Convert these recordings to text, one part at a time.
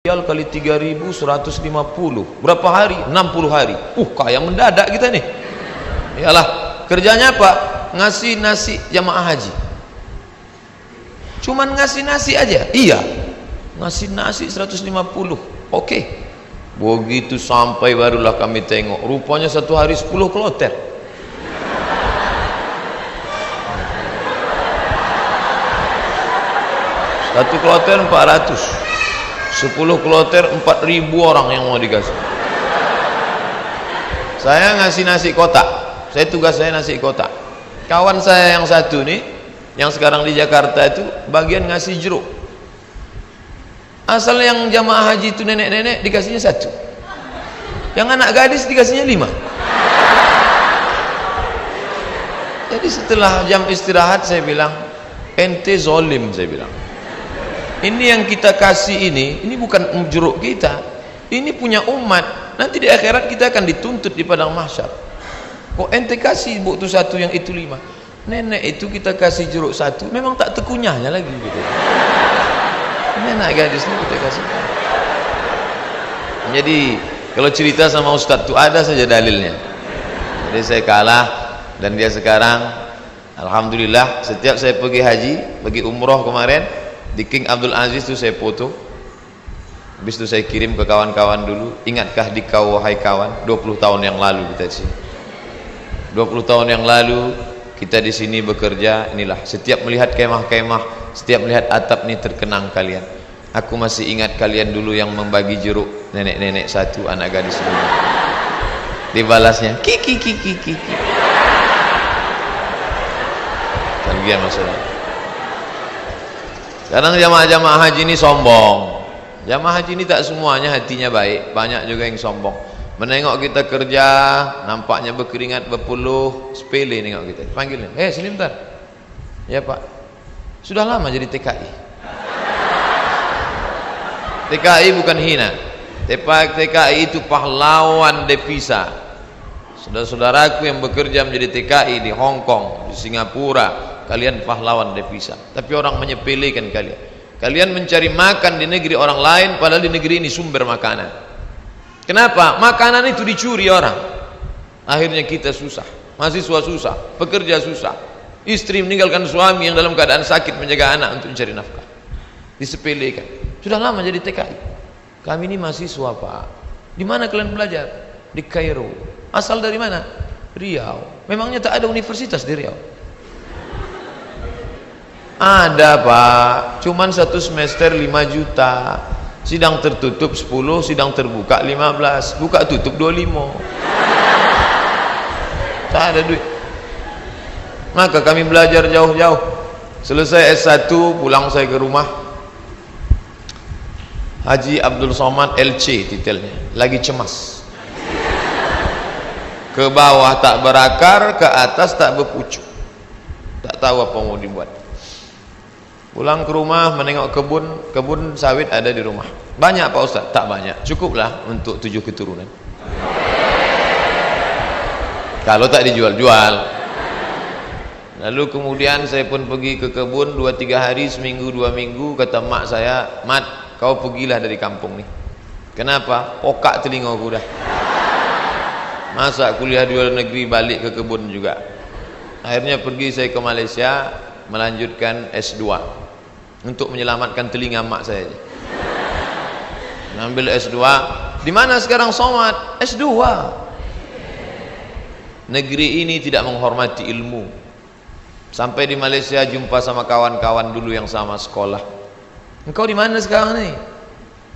Riyal kali 3.150 berapa hari? 60 hari. Kaya mendadak kita nih. Iyalah, kerjanya apa? Ngasih nasi jamaah haji. Cuman ngasih nasi aja. Iya, ngasih nasi 150. Oke. Begitu sampai barulah kami tengok, rupanya satu hari 10 kloter. Satu kloter 400. 10 kloter 4.000 orang yang mau dikasih. Saya ngasih nasi kotak. Tugas saya nasi kotak. Kawan saya yang satu nih, yang sekarang di Jakarta itu bagian ngasih jeruk. Asal yang jamaah haji itu nenek-nenek dikasihnya 1. Yang anak gadis dikasihnya 5. Jadi setelah jam istirahat saya bilang, ente zolim, saya bilang. Ini yang kita kasih ini bukan jeruk kita, ini punya umat. Nanti di akhirat kita akan dituntut di padang mahsyar. Kok ente kasih buk tu 1 yang itu 5? Nenek itu kita kasih jeruk 1, memang tak tekunyahnya lagi gitu. Ini anak gadis ini kita kasih. Jadi kalau cerita sama Ustadz itu ada saja dalilnya. Jadi saya kalah dan dia sekarang, alhamdulillah, setiap saya pergi haji, pergi umroh kemarin, di King Abdul Aziz itu saya foto. Habis itu saya kirim ke kawan-kawan dulu. Ingatkah di kau wahai kawan, 20 tahun yang lalu kita di sini. 20 tahun yang lalu kita di sini bekerja. Inilah, setiap melihat kemah-kemah, setiap melihat atap ini terkenang kalian. Aku masih ingat kalian dulu yang membagi jeruk, nenek-nenek 1, anak gadis 5. Dibalasnya kiki. Bagian masalah. Kadang jamaah-jamaah haji ini sombong. Jamaah haji ini tak semuanya hatinya baik, banyak juga yang sombong. Menengok kita kerja, nampaknya berkeringat, berpeluh, sepele nengok kita. Panggilnya, sini bentar. Ya Pak, sudah lama jadi TKI. TKI bukan hina. TKI itu pahlawan devisa. Saudara-saudaraku yang bekerja menjadi TKI di Hong Kong, di Singapura, kalian pahlawan devisa. Tapi orang menyepelekan kalian. Kalian mencari makan di negeri orang lain, padahal di negeri ini sumber makanan. Kenapa? Makanan itu dicuri orang. Akhirnya kita susah, mahasiswa susah, pekerja susah, istri meninggalkan suami yang dalam keadaan sakit menjaga anak untuk mencari nafkah. Disepelekan. Sudah lama jadi TKI. Kami ini mahasiswa Pak. Di mana kalian belajar? Di Kairo. Asal dari mana? Riau. Memangnya tak ada universitas di Riau? Ada Pak, cuman 1 semester 5 juta. Sidang tertutup 10, sidang terbuka 15, buka tutup 25. Tak ada duit. Maka kami belajar jauh-jauh. Selesai S1, pulang saya ke rumah. Haji Abdul Somad LC titelnya, lagi cemas. Ke bawah tak berakar, ke atas tak berpucuk. Tak tahu apa mau dibuat. Pulang ke rumah menengok kebun sawit ada di rumah. Banyak Pak Ustaz? Tak banyak, cukuplah untuk 7 keturunan. Kalau tak dijual-jual. Lalu kemudian saya pun pergi ke kebun 2-3 hari, seminggu 2 minggu. Kata mak saya, Mat, kau pergilah dari kampung nih. Kenapa? Pokak telingaku dah. Masa kuliah di luar negeri balik ke kebun juga. Akhirnya pergi saya ke Malaysia, melanjutkan S2 untuk menyelamatkan telinga mak saya. Ngambil S2. Di mana sekarang Somad? S2. Negeri ini tidak menghormati ilmu. Sampai di Malaysia jumpa sama kawan-kawan dulu yang sama sekolah. Engkau di mana sekarang nih?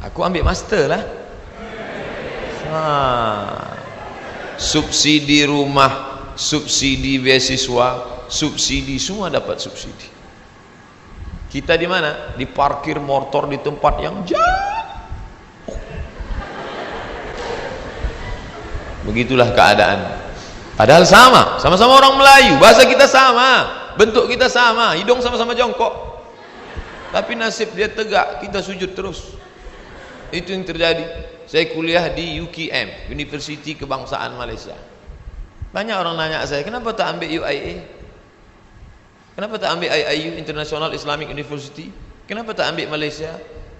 Aku ambil master lah. Subsidi rumah, subsidi beasiswa, subsidi, semua dapat subsidi. Kita di mana? Di parkir motor di tempat yang jauh. Begitulah keadaan. Padahal sama-sama orang Melayu, bahasa kita sama, bentuk kita sama, hidung sama-sama jongkok. Tapi nasib dia tegak, kita sujud terus. Itu yang terjadi. Saya kuliah di UKM, Universiti Kebangsaan Malaysia. Banyak orang nanya saya, kenapa tak ambil UIA? Kenapa tak ambil IIU, International Islamic University? Kenapa tak ambil Malaysia?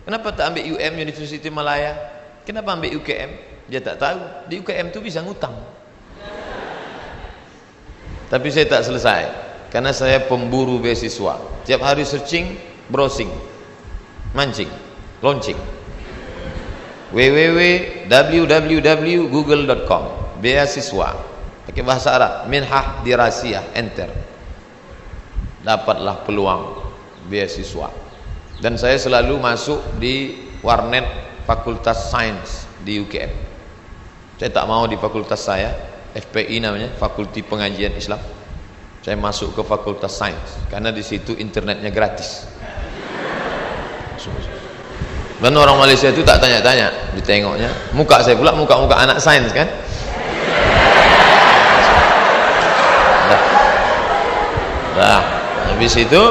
Kenapa tak ambil UM, University Malaya? Kenapa ambil UKM? Dia tak tahu di UKM tu bisa ngutang. Tapi saya tak selesai karena saya pemburu beasiswa. Tiap hari searching, browsing, mancing, launching. www.google.com beasiswa pakai bahasa Arab, minhah dirasiyah, enter, dapatlah peluang beasiswa. Dan saya selalu masuk di warnet Fakultas Sains di UKM. Saya tak mau di fakultas saya, FPI namanya, Fakulti Pengajian Islam. Saya masuk ke Fakultas Sains karena di situ internetnya gratis. Dan orang Malaysia itu tak tanya-tanya, ditengoknya muka saya pula, muka-muka anak sains kan. Nah, habis itu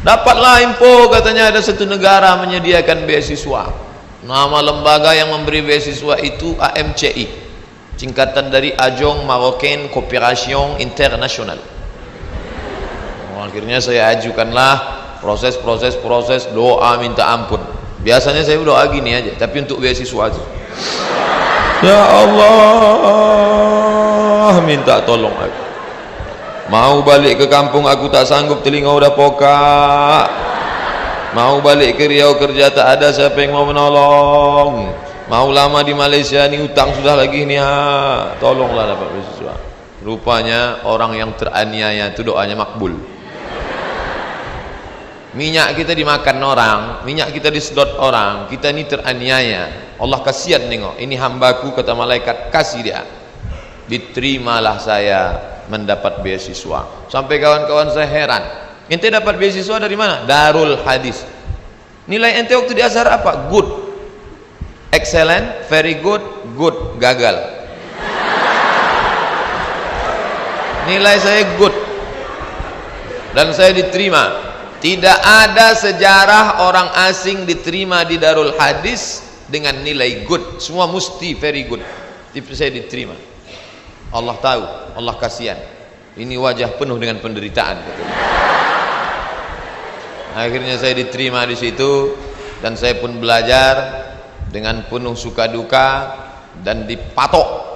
dapatlah info katanya ada satu negara menyediakan beasiswa. Nama lembaga yang memberi beasiswa itu AMCI, singkatan dari Agence Marocaine Coopération Internationale. Akhirnya saya ajukanlah proses, doa minta ampun. Biasanya saya doa gini aja, tapi untuk beasiswa aja. Ya Allah, minta tolong aku. Mau balik ke kampung aku tak sanggup, telinga udah pokak. Mau balik ke Riau kerja tak ada siapa yang mau menolong. Mau lama di Malaysia ni utang sudah lagi ni, tolonglah dapat beasiswa. Rupanya orang yang teraniaya itu doanya makbul. Minyak kita dimakan orang, minyak kita disedot orang, kita ni teraniaya. Allah kasihan nengok, ini hambaku kata malaikat, kasih dia. Diterimalah saya mendapat beasiswa. Sampai kawan-kawan saya heran, ente dapat beasiswa dari mana? Darul Hadis. Nilai ente waktu di Azhar apa? Good, excellent, very good, good, gagal. Nilai saya good dan saya diterima. Tidak ada sejarah orang asing diterima di Darul Hadis dengan nilai good, semua mesti very good. Tapi saya diterima. Allah tahu, Allah kasihan. Ini wajah penuh dengan penderitaan. Akhirnya saya diterima di situ dan saya pun belajar dengan penuh suka duka dan dipatok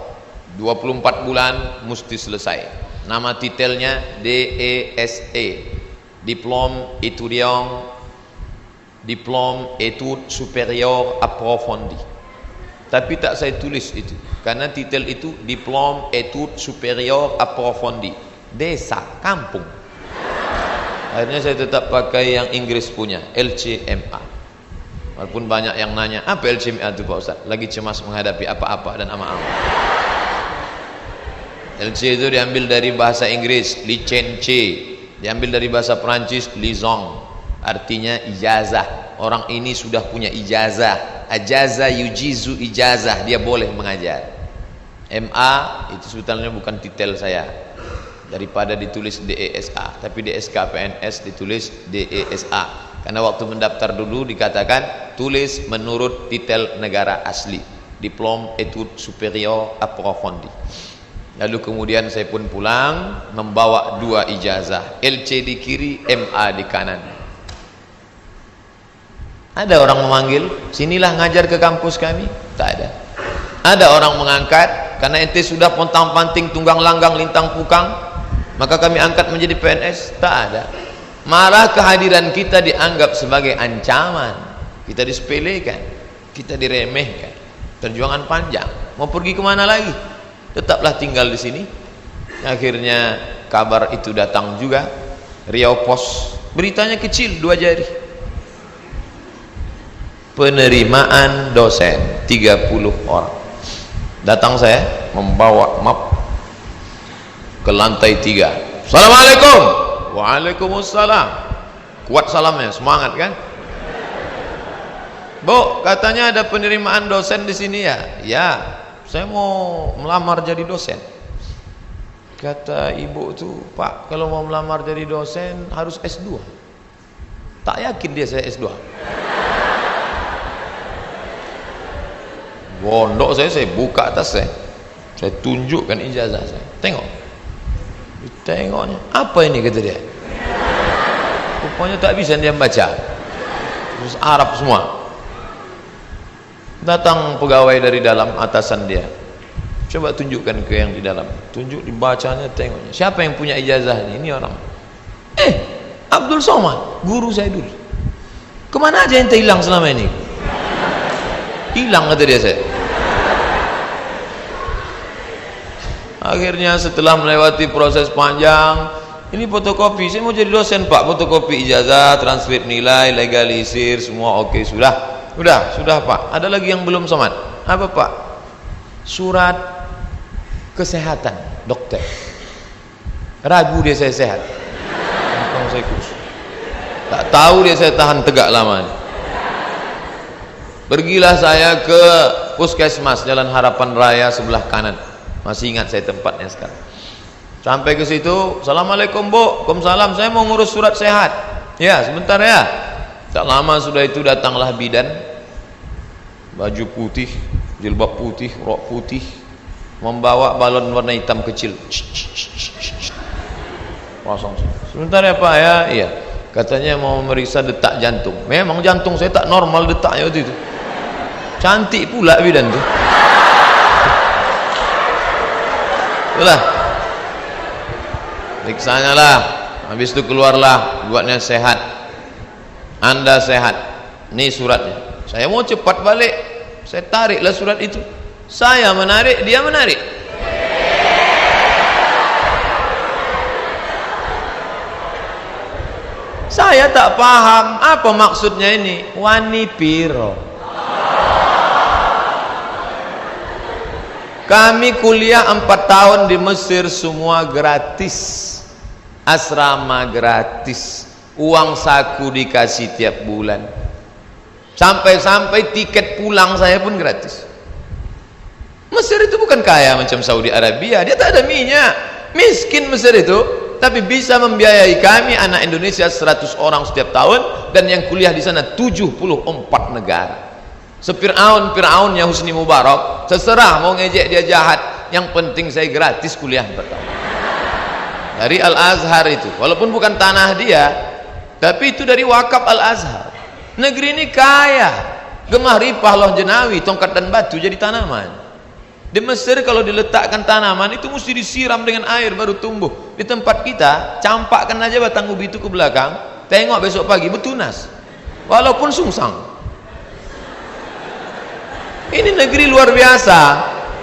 24 bulan mesti selesai. Nama titelnya DESE, Diplôme étudiant, Diplôme études supérieures approfondies. Tapi tak saya tulis itu karena titel itu Diplôme études supérieures approfondies, desa, kampung. Akhirnya saya tetap pakai yang Inggris punya, LCMA. Walaupun banyak yang nanya, apa LCMA itu Pak Ustaz? Lagi cemas menghadapi apa-apa dan ama-ama. LC itu diambil dari bahasa Inggris, licence. Diambil dari bahasa Perancis, liaison, artinya ijazah. Orang ini sudah punya ijazah, ajaza yujizu ijazah, dia boleh mengajar. MA itu sebetulnya bukan titel saya, daripada ditulis DESA, tapi DSK PNS ditulis DESA karena waktu mendaftar dulu dikatakan tulis menurut titel negara asli, Diplôme études supérieures approfondies. Lalu kemudian saya pun pulang membawa 2 ijazah, LC di kiri, MA di kanan. Ada orang memanggil, sinilah ngajar ke kampus kami? Tak ada. Ada orang mengangkat, karena ente sudah pontang-panting, tunggang langgang, lintang pukang, maka kami angkat menjadi PNS? Tak ada. Malah kehadiran kita dianggap sebagai ancaman, kita disepelekan, kita diremehkan. Perjuangan panjang, mau pergi kemana lagi? Tetaplah tinggal di sini. Akhirnya kabar itu datang juga, Riau Pos, beritanya kecil 2 jari. Penerimaan dosen 30 orang. Datang saya membawa map ke lantai 3. Assalamualaikum. Waalaikumsalam. Kuat salamnya, semangat kan? Bu, katanya ada penerimaan dosen di sini ya? Ya. Saya mau melamar jadi dosen. Kata ibu tuh, Pak, kalau mau melamar jadi dosen harus S2. Tak yakin dia saya S2. Bondok saya buka atas saya tunjukkan ijazah saya. Tengok. Tengoknya, apa ini kata dia? Rupanya tak bisa dia baca. terus Arab semua. Datang pegawai dari dalam, atasan dia, coba tunjukkan ke yang di dalam. Tunjuk, dibacanya, tengoknya. Siapa yang punya ijazah ini? Ini orang. Abdul Somad, guru saya dulu. Kemana aja ente hilang selama ini? Hilang, kata dia saya. Akhirnya setelah melewati proses panjang, ini fotokopi, saya mau jadi dosen pak, fotokopi ijazah, transfer nilai, legalisir, semua oke, sudah pak. Ada lagi yang belum Somad. Apa pak? Surat kesehatan dokter. Ragu dia saya sehat. Saya kurus. Tak tahu dia saya tahan tegak lama. Pergilah saya ke puskesmas Jalan Harapan Raya sebelah kanan. Masih ingat saya tempatnya sekarang. Sampai ke situ, assalamualaikum bu, waalaikumsalam, saya mau ngurus surat sehat. Ya sebentar ya. Tak lama sudah itu datanglah bidan, baju putih, jilbab putih, rok putih, membawa balon warna hitam kecil. Pasang. Sebentar ya pak ya. Iya, katanya mau memeriksa detak jantung. Memang jantung saya tak normal detaknya waktu itu. Cantik pula bidan tuh. Itulah, periksanya lah. Habis itu keluarlah, buatnya sehat. Anda sehat. Ini suratnya. Saya mau cepat balik. Saya tariklah surat itu. Saya menarik, dia menarik. Saya tak paham apa maksudnya ini. Wani piro. Kami kuliah 4 tahun di Mesir, semua gratis. Asrama gratis. Uang saku dikasih tiap bulan. Sampai-sampai tiket pulang saya pun gratis. Mesir itu bukan kaya macam Saudi Arabia. Dia tak ada minyak. Miskin Mesir itu, tapi bisa membiayai kami anak Indonesia 100 orang setiap tahun, dan yang kuliah di sana 74 negara. Fir'aunnya Husni Mubarak, terserah mau ngejek dia jahat, yang penting saya gratis kuliah 4 tahun dari Al-Azhar itu, walaupun bukan tanah dia, tapi itu dari wakaf Al-Azhar. Negeri ini kaya, gemah ripah loh jenawi, tongkat dan batu jadi tanaman. Di Mesir kalau diletakkan tanaman itu mesti disiram dengan air baru tumbuh. Di tempat kita campakkan aja batang ubi itu ke belakang, tengok besok pagi betunas walaupun sungsang. Ini negeri luar biasa,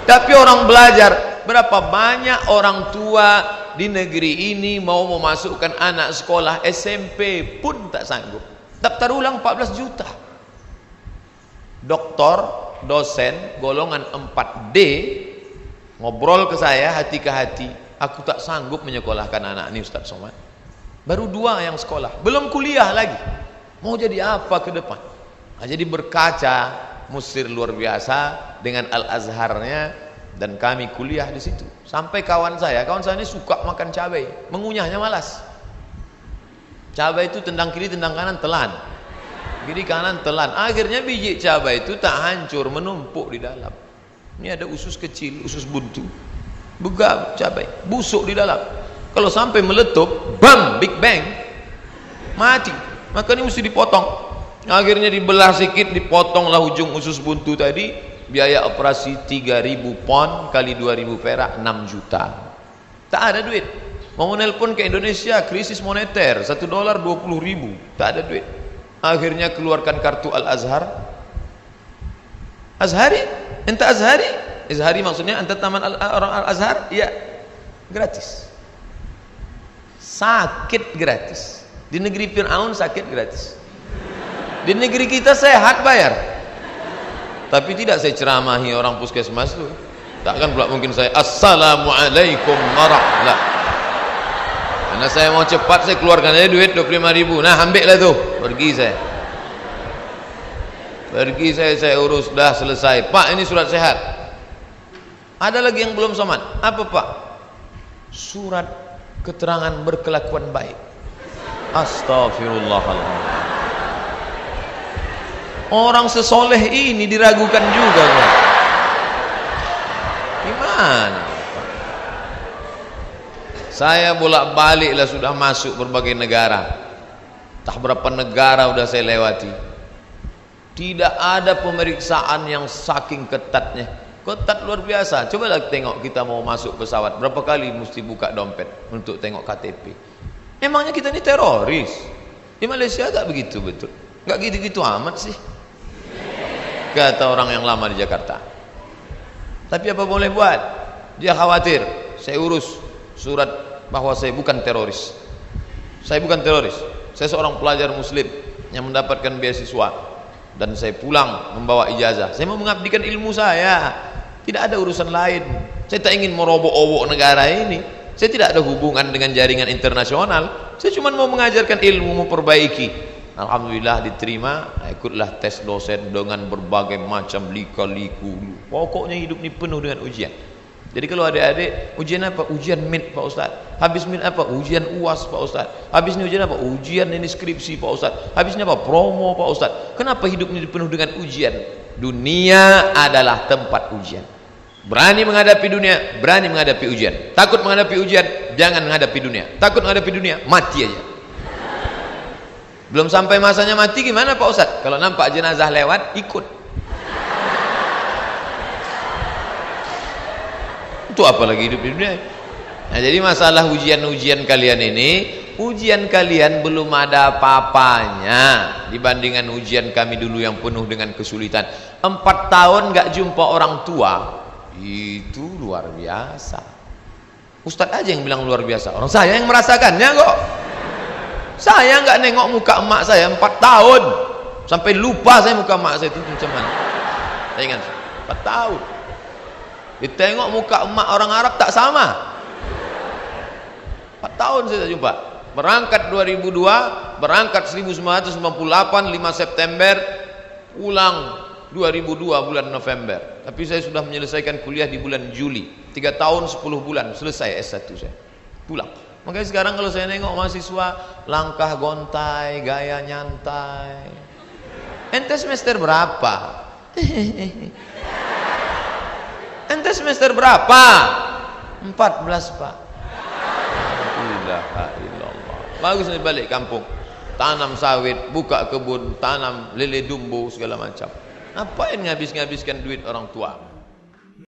tapi orang belajar. Berapa banyak orang tua di negeri ini mau memasukkan anak sekolah SMP pun tak sanggup. Daftar ulang 14 juta. Doktor, dosen, golongan 4D ngobrol ke saya hati ke hati, aku tak sanggup menyekolahkan anak ini Ustaz Somad. Baru 2 yang sekolah, belum kuliah lagi. Mau jadi apa ke depan? Nah, jadi berkaca Mesir luar biasa dengan Al-Azharnya, dan kami kuliah di situ. Sampai kawan saya ini suka makan cabai, mengunyahnya malas. Cabai itu tendang kiri tendang kanan telan, kiri kanan telan. Akhirnya biji cabai itu tak hancur, menumpuk di dalam. Ini ada usus kecil, usus buntu, begah cabai, busuk di dalam. Kalau sampai meletup, bam, big bang, mati. Maka ini mesti dipotong. Akhirnya dibelah sedikit, dipotonglah ujung usus buntu tadi. Biaya operasi 3.000 pon kali 2.000 perak, 6 juta. Tak ada duit. Mau nelpon ke Indonesia, krisis moneter, $1 20.000, tak ada duit. Akhirnya keluarkan kartu Al-Azhar. Azhari? Ente Azhari? Azhari maksudnya ente taman orang Al-Azhar? Iya, gratis. Sakit gratis. Di negeri Fir'aun sakit gratis. Di negeri kita sehat bayar. Tapi tidak saya ceramahi orang puskesmas itu. Takkan pula mungkin saya assalamualaikum warahmatullahi. Karena saya mau cepat, saya keluarkan aja duit 25.000. Nah ambil lah tuh, pergi saya. Pergi saya urus, dah selesai. Pak ini surat sehat. Ada lagi yang belum Somad. Apa pak? Surat keterangan berkelakuan baik. Astagfirullahaladzim. Orang sesoleh ini diragukan juga kan? Gimana? Saya bolak-balik lah sudah masuk berbagai negara. Tak berapa negara sudah saya lewati. Tidak ada pemeriksaan yang saking ketatnya. Ketat luar biasa. Cobalah tengok kita mau masuk pesawat, berapa kali mesti buka dompet untuk tengok KTP. Emangnya kita ini teroris? Di Malaysia tak begitu betul. Enggak gitu-gitu amat sih, kata orang yang lama di Jakarta. Tapi apa boleh buat? Dia khawatir. Saya urus surat bahwa saya bukan teroris. Saya bukan teroris. Saya seorang pelajar muslim yang mendapatkan beasiswa, dan saya pulang membawa ijazah. Saya mau mengabdikan ilmu saya. Tidak ada urusan lain. Saya tak ingin merobok-obok negara ini. Saya tidak ada hubungan dengan jaringan internasional. Saya cuma mau mengajarkan ilmu, memperbaiki. Alhamdulillah diterima. Ikutlah tes dosen dengan berbagai macam lika-liku. Pokoknya hidup ini penuh dengan ujian. Jadi kalau adik-adik, ujian apa? Ujian MIT Pak Ustaz. Habis MIT apa? Ujian UAS Pak Ustaz. Habis ini ujian apa? Ujian ini skripsi Pak Ustaz. Habis ini apa? Promo Pak Ustaz. Kenapa hidup ini penuh dengan ujian? Dunia adalah tempat ujian. Berani menghadapi dunia, berani menghadapi ujian. Takut menghadapi ujian, jangan menghadapi dunia. Takut menghadapi dunia, mati aja. Belum sampai masanya mati gimana Pak Ustaz? Kalau nampak jenazah lewat, ikut. Itu apalagi hidup di dunia. Nah, jadi masalah ujian-ujian kalian ini, ujian kalian belum ada apa-apanya dibandingkan ujian kami dulu yang penuh dengan kesulitan. 4 tahun gak jumpa orang tua, itu luar biasa. Ustadz aja yang bilang luar biasa, orang saya yang merasakannya kok. Saya nggak nengok muka emak saya 4 tahun, sampai lupa saya muka emak saya itu macam mana. Saya ingat 4 tahun. Ditengok muka emak orang Arab tak sama. 4 tahun saya tak jumpa. Berangkat 2002, berangkat 1998 5 September, pulang 2002 bulan November. Tapi saya sudah menyelesaikan kuliah di bulan Juli. 3 tahun 10 bulan selesai S1 saya. Pulang. Makanya sekarang kalau saya nengok mahasiswa, langkah gontai, gaya nyantai. Ente semester berapa? Ente semester berapa? 14 Pak. La ilaha illallah. Bagus nih balik kampung, tanam sawit, buka kebun, tanam lele dumbo segala macam. Ngapain ngabis-ngabiskan duit orang tua?